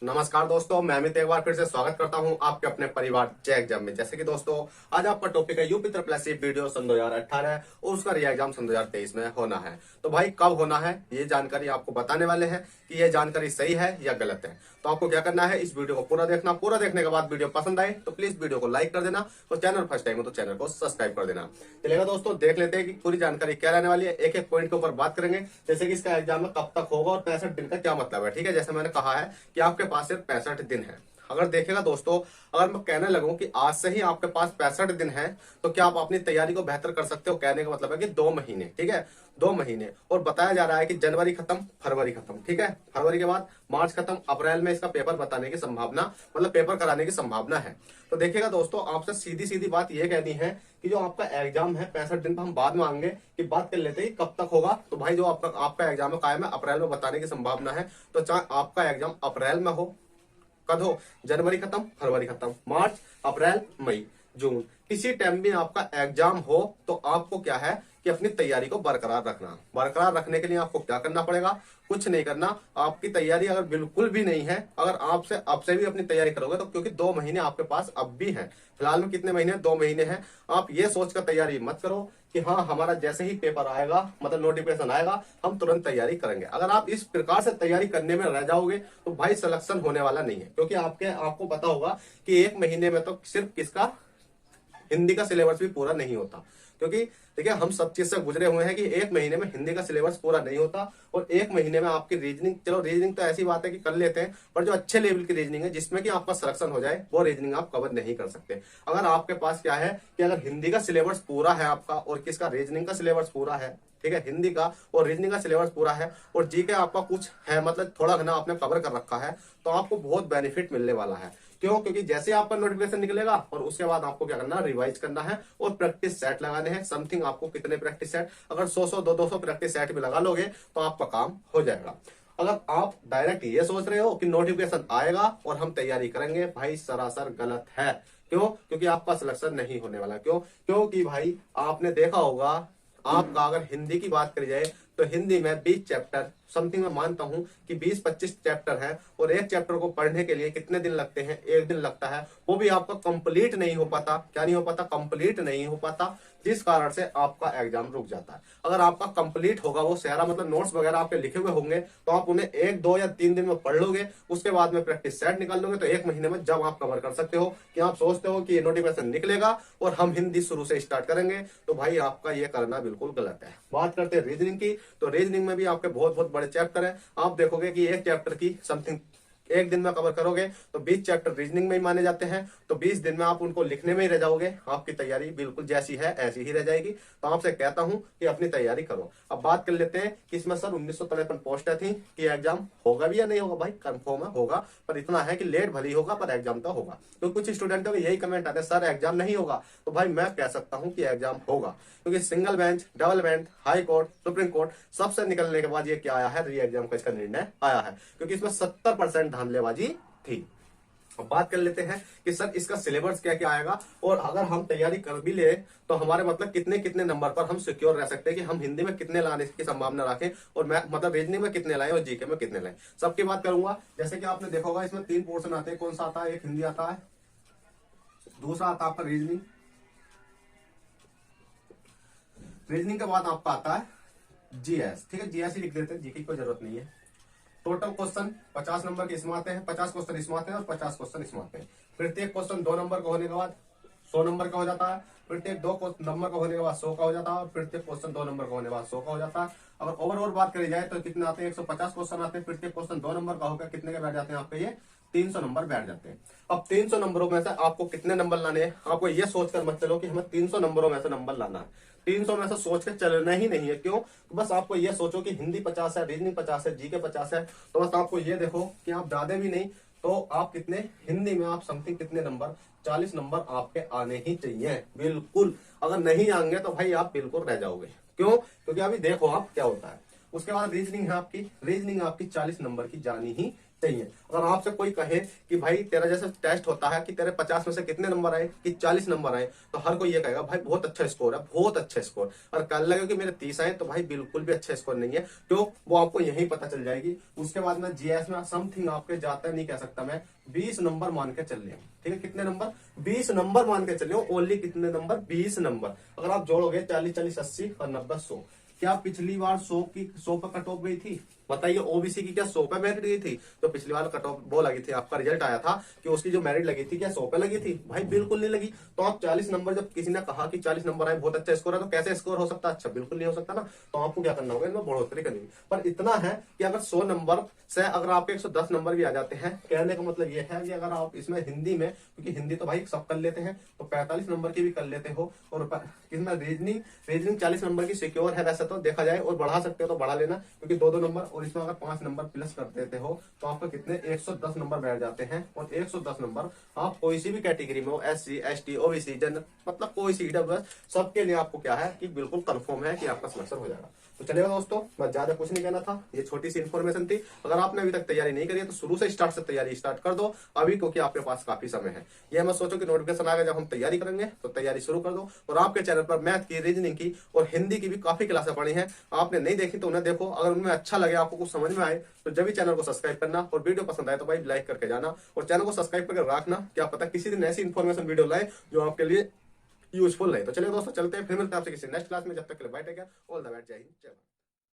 नमस्कार दोस्तों, मैं अमित एक बार फिर से स्वागत करता हूं आपके अपने परिवार जय एग्जाम में। जैसे कि दोस्तों आज आपका टॉपिक है यूपी ट्रिपल एससी वीडियो सन 2018 और उसका री एग्जाम सन 2023 में होना है। तो भाई कब होना है ये जानकारी आपको बताने वाले हैं कि ये जानकारी सही है या गलत है। तो आपको क्या करना है, इस वीडियो को पूरा देखना। पूरा देखने के बाद वीडियो पसंद आए तो प्लीज वीडियो को लाइक कर देना और चैनल फर्स्ट टाइम हो तो चैनल को सब्सक्राइब कर देना। चलेगा दोस्तों, देख लेते हैं कि पूरी जानकारी क्या रहने वाली है। एक एक पॉइंट के ऊपर बात करेंगे, जैसे कि इसका एग्जाम में कब तक होगा और 65 दिन का क्या मतलब है। ठीक है, जैसे मैंने कहा है कि आपके पास सिर्फ 65 दिन है। अगर देखेगा दोस्तों, अगर मैं कहने लगूं कि आज से ही आपके पास 65 दिन है तो क्या आप अपनी तैयारी को बेहतर कर सकते हो। कहने का मतलब है कि 2 महीने, ठीक है 2 महीने। और बताया जा रहा है कि जनवरी खत्म, फरवरी खत्म, ठीक है फरवरी के बाद मार्च खत्म, अप्रैल में इसका पेपर बताने की संभावना, मतलब पेपर कराने की संभावना है। तो देखिएगा दोस्तों, आपसे सीधी सीधी बात यह कहनी है कि जो आपका एग्जाम है 65 दिन पर हम बाद में आएंगे कि बात कर लेते हैं कब तक होगा। तो भाई जो आपका एग्जाम है कायम है, अप्रैल में बताने की संभावना है। तो चाहे आपका एग्जाम अप्रैल में हो, कद हो, जनवरी खत्म, फरवरी खत्म, मार्च, अप्रैल, मई, जून, किसी टाइम भी आपका एग्जाम हो तो आपको क्या है कि अपनी तैयारी को बरकरार रखना। बरकरार रखने के लिए आपको क्या करना पड़ेगा, कुछ नहीं करना। आपकी तैयारी अगर बिल्कुल भी नहीं है, अगर आपसे अब से भी अपनी तैयारी करोगे तो, क्योंकि 2 महीने आपके पास अब भी है। फिलहाल में कितने महीने, 2 महीने हैं। आप ये सोचकर तैयारी मत करो कि हाँ हमारा जैसे ही पेपर आएगा, मतलब नोटिफिकेशन आएगा, हम तुरंत तैयारी करेंगे। अगर आप इस प्रकार से तैयारी करने में रह जाओगे तो भाई सिलेक्शन होने वाला नहीं है। क्योंकि आपको पता होगा कि 1 महीने में तो सिर्फ किसका, हिंदी का सिलेबस भी पूरा नहीं होता। क्योंकि देखिए हम सब चीज से गुजरे हुए हैं कि 1 महीने में हिंदी का सिलेबस पूरा नहीं होता। और 1 महीने में आपकी रीजनिंग, चलो रीजनिंग तो ऐसी बात है कि कर लेते हैं, पर जो अच्छे लेवल की रीजनिंग है जिसमें कि आपका सिलेक्शन हो जाए, वो रीजनिंग आप कवर नहीं कर सकते। अगर आपके पास क्या है कि अगर हिंदी का सिलेबस पूरा है आपका और किसका, रीजनिंग का सिलेबस पूरा है, ठीक है हिंदी का और रीजनिंग का सिलेबस पूरा है, और जीके आपका कुछ है, मतलब थोड़ा घना आपने कवर कर रखा है, तो आपको बहुत बेनिफिट मिलने वाला है। क्यों? क्योंकि जैसे आपका नोटिफिकेशन निकलेगा और उसके बाद आपको क्या करना है, रिवाइज करना है और प्रैक्टिस सेट लगाने हैं। समथिंग आपको कितने प्रैक्टिस सेट, अगर 100 200 प्रैक्टिस सेट भी लगा लोगे तो आपका काम हो जाएगा। अगर आप डायरेक्ट ये सोच रहे हो कि नोटिफिकेशन आएगा और हम तैयारी करेंगे, भाई सरासर गलत है। क्यों? क्योंकि आपका सिलेक्शन नहीं होने वाला। क्यों? क्योंकि भाई आपने देखा होगा, आपका अगर हिंदी की बात करी जाए तो हिंदी में 20 चैप्टर समथिंग, मैं मानता हूं कि 20-25 चैप्टर है, और एक चैप्टर को पढ़ने के लिए कितने दिन लगते हैं, 1 दिन लगता है। वो भी आपका कंप्लीट नहीं हो पाता। क्या नहीं हो पाता? कंप्लीट नहीं हो पाता, जिस कारण से आपका एग्जाम रुक जाता है। अगर आपका कंप्लीट होगा वो सारा, मतलब नोट्स वगैरह आपके लिखे हुए होंगे, तो आप उन्हें 1 2 या 3 दिन में पढ़ लोगे, उसके बाद में प्रैक्टिस सेट निकाल लोगे, तो 1 महीने में जब आप कवर कर सकते हो कि आप सोचते हो कि ये नोटिफिकेशन निकलेगा और हम हिंदी शुरू से स्टार्ट करेंगे, तो भाई आपका ये करना बिल्कुल गलत है। बात करते हैं रीजनिंग की, तो रीजनिंग में भी आपके बहुत बहुत बड़े चैप्टर है। आप देखोगे कि एक चैप्टर की समथिंग 1 दिन में कवर करोगे तो 20 चैप्टर रीजनिंग में ही माने जाते हैं, तो 20 दिन में आप उनको लिखने में ही रह जाओगे। आपकी तैयारी बिल्कुल जैसी है ऐसी ही रह जाएगी। तो आपसे कहता हूं कि अपनी तैयारी करो। अब बात कर लेते हैं कि इसमें सर 1953 पोस्टें थी कि एग्जाम होगा भी या नहीं होगा। भाई कंफर्म है होगा, पर इतना है कि लेट भली होगा पर एग्जाम तो होगा। तो कुछ स्टूडेंटों के यही कमेंट आते हैं, सर एग्जाम नहीं होगा। तो भाई मैं कह सकता हूं कि एग्जाम होगा, क्योंकि single bench, double bench, high court, supreme court सबसे निकलने के बाद ये क्या आया है, री एग्जाम का इसका निर्णय आया है। क्योंकि इसमें 70% धांधलेबाजी थी। अब बात कर लेते हैं कि सर इसका सिलेबस क्या क्या आएगा, और अगर हम तैयारी कर भी ले तो हमारे मतलब कितने कितने नंबर पर हम सिक्योर रह सकते हैं, कि हम हिंदी में कितने लाने की संभावना रखें, और मैं मतलब रीजनिंग में कितने लाएं और जीके में कितने लाएं, सबकी बात करूंगा। जैसे कि आपने देखा होगा इसमें 3 पोर्शन आते हैं। कौन सा आता है? एक हिंदी आता है, दूसरा आता है आपका रीजनिंग, रीजनिंग के बाद आपका आता है जीएस। ठीक है, जीएस ही लिख देते हैं, जीके की कोई जरूरत नहीं है। टोटल क्वेश्चन 50 नंबर के इसमें आते हैं, 50 क्वेश्चन इसमें आते हैं और 50 क्वेश्चन इसमें आते हैं। प्रत्येक क्वेश्चन 2 नंबर का होने के बाद 100 नंबर का हो जाता है। प्रत्येक 2 नंबर का होने के बाद 100 का हो जाता है, और प्रत्येक क्वेश्चन 2 नंबर का होने के बाद 100 का हो जाता है। अगर ओवरऑल बात करी जाए तो कितने आते हैं, 150 क्वेश्चन आते हैं। प्रत्येक क्वेश्चन 2 नंबर का होकर कितने के बैठ जाते हैं आपके, ये 300 नंबर बैठ जाते हैं। अब 300 नंबरों में से आपको कितने नंबर लाने हैं, आपको ये सोचकर मत चलो कि हमें 300 नंबरों में से नंबर लाना है। 300 में से सोच के चलना ही नहीं है। क्यों? तो बस आपको ये सोचो कि हिंदी 50 है, रीजनिंग 50 है, जीके 50 है, तो बस आपको ये देखो कि आप ज्यादा भी नहीं तो आप कितने, हिंदी में आप समथिंग कितने नंबर, 40 नंबर आपके आने ही चाहिए बिल्कुल। अगर नहीं आएंगे तो भाई आप बिल्कुल रह जाओगे। क्यों? क्योंकि अभी देखो आप क्या होता है, उसके बाद रीजनिंग है आपकी, रीजनिंग आपकी 40 नंबर की जानी ही चाहिए। अगर आपसे कोई कहे कि भाई तेरा जैसे टेस्ट होता है कि तेरे 50 में से कितने नंबर आए, कि 40 नंबर आए, तो हर कोई ये कहेगा भाई बहुत अच्छा स्कोर है, बहुत अच्छा स्कोर। और कल लगे कि मेरे 30 आए, तो भाई बिल्कुल भी अच्छा स्कोर नहीं है, तो वो आपको यही पता चल जाएगी। उसके बाद में जीएस में समथिंग आपके जाता नहीं कह सकता मैं, 20 नंबर मान के चल रहे, ठीक है, कितने नंबर, 20 नंबर मान के चलिए, ओनली कितने नंबर, 20 नंबर। अगर आप जोड़ोगे 40 40 80 और 90 100, क्या पिछली बार 100 पर कट ऑफ गई थी? बताइए, ओबीसी की क्या 100 पे मेरिट गई थी? तो पिछली बार कट ऑफ वो लगी थी, आपका रिजल्ट आया था कि उसकी जो मेरिट लगी थी क्या 100 पे लगी थी? भाई बिल्कुल नहीं लगी। तो आप 40 नंबर, जब किसी ने कहा कि 40 नंबर आए बहुत अच्छा स्कोर है, तो कैसे स्कोर हो सकता है अच्छा? बिल्कुल नहीं हो सकता ना। तो आपको क्या करना होगा, इनमें बढ़ोतरी करनी है। पर इतना है कि अगर 100 नंबर से अगर आपके 110 नंबर भी आ जाते हैं, कहने का मतलब ये है कि अगर आप इसमें हिंदी में, क्योंकि हिंदी तो भाई सब कर लेते हैं, तो 45 नंबर की भी कर लेते हो, और इसमें रीजनिंग 40 नंबर की सिक्योर है वैसे तो देखा जाए, और बढ़ा सकते हो तो बढ़ा लेना, क्योंकि 2 नंबर, और इसमें अगर 5 नंबर प्लस कर देते हो तो आपको कितने 110 नंबर बैठ जाते हैं। और 110 नंबर आप कोई सी भी कैटेगरी में हो, SC ST OBC जनरल, मतलब कोई सी EWS, सबके लिए आपको क्या है कि बिल्कुल कंफर्म है कि आपका सिलेक्शन हो जाएगा। तो चलेगा दोस्तों, मैं ज्यादा कुछ नहीं कहना था, ये छोटी सी इन्फॉर्मेशन थी। अगर आपने अभी तक तैयारी नहीं करी है तो शुरू से तैयारी स्टार्ट कर दो अभी, क्योंकि आपके पास काफी समय है। ये मत सोचो कि नोटिफिकेशन आ गया जब हम तैयारी करेंगे, तो तैयारी शुरू कर दो। और आपके चैनल पर मैथ की, रीजनिंग की और हिंदी की भी काफी क्लासें पड़ी हैं, आपने नहीं देखी तो उन्हें देखो। अगर उनमें अच्छा लगे, आपको कुछ समझ में आए, तो जब भी चैनल को सब्सक्राइब करना, और वीडियो पसंद आए तो भाई लाइक करके जाना, और चैनल को सब्सक्राइब करके रखना। क्या पता किसी दिन ऐसी इन्फॉर्मेशन वीडियो लाए जो आपके लिए यूजफुल रहे। तो चलिए दोस्तों, चलते हैं, फिर मिलते हैं आपसे किसी नेक्स्ट क्लास में। जब तक के लिए bye, take care, all the best, जय हिंद, जय भारत।